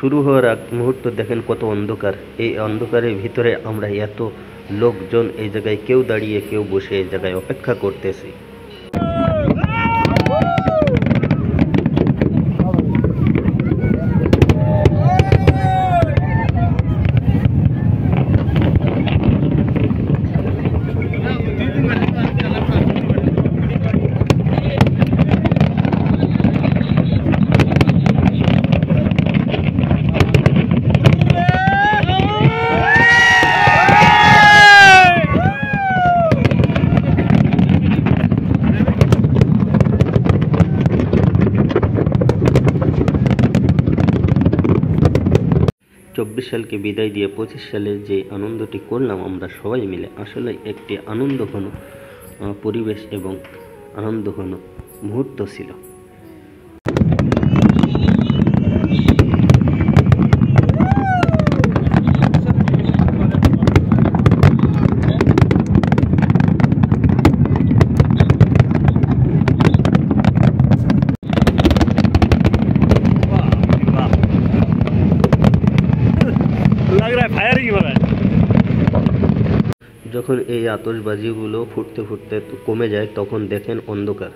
শুরু হওয়ার আগ মুহূর্ত দেখেন কত অন্ধকার। এই অন্ধকারের ভিতরে আমরা এত লোকজন এই জায়গায় কেউ দাঁড়িয়ে কেউ বসে এই জায়গায় অপেক্ষা করতেছি। 24 সালকে বিদায় দিয়ে 25 সালের যে আনন্দটি করলাম আমরা সবাই মিলে, আসলে একটি আনন্দঘন পরিবেশ এবং আনন্দঘন মুহূর্ত ছিল। যখন এই আতশবাজিগুলো ফুটতে ফুটতে কমে যায় তখন দেখেন অন্ধকার।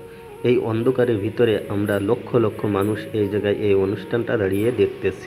এই অন্ধকারের ভিতরে আমরা লক্ষ লক্ষ মানুষ এই জায়গায় এই অনুষ্ঠানটা দাঁড়িয়ে দেখতেছি।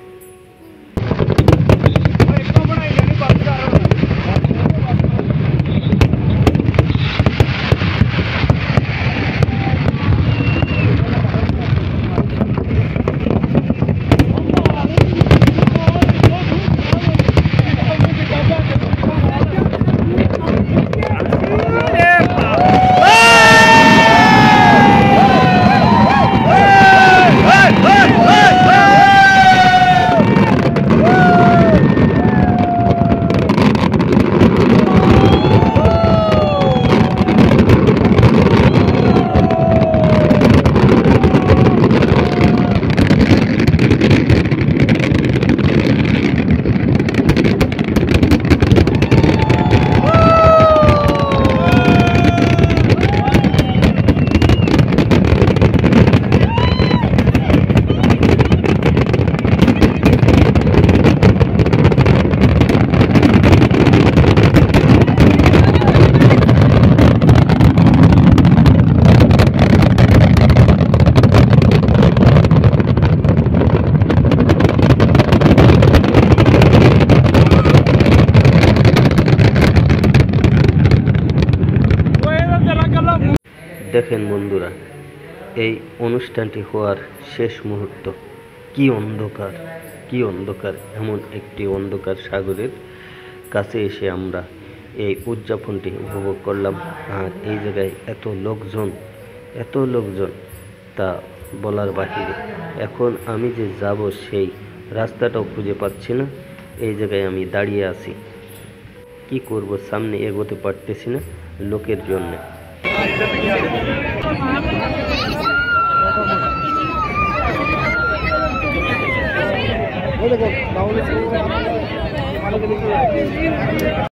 দেখেন বন্ধুরা, এই অনুষ্ঠানটি হওয়ার শেষ মুহূর্ত, কি অন্ধকার, কি অন্ধকার! এমন একটি অন্ধকার সাগরের কাছে এসে আমরা এই উদযাপনটি উপভোগ করলাম। আর এই জায়গায় এত লোকজন তা বলার বাহিরে। এখন আমি যে যাব সেই রাস্তাটাও খুঁজে পাচ্ছি না। এই জায়গায় আমি দাঁড়িয়ে আছি, কি করব, সামনে এগোতে পারতেছি না লোকের জন্য।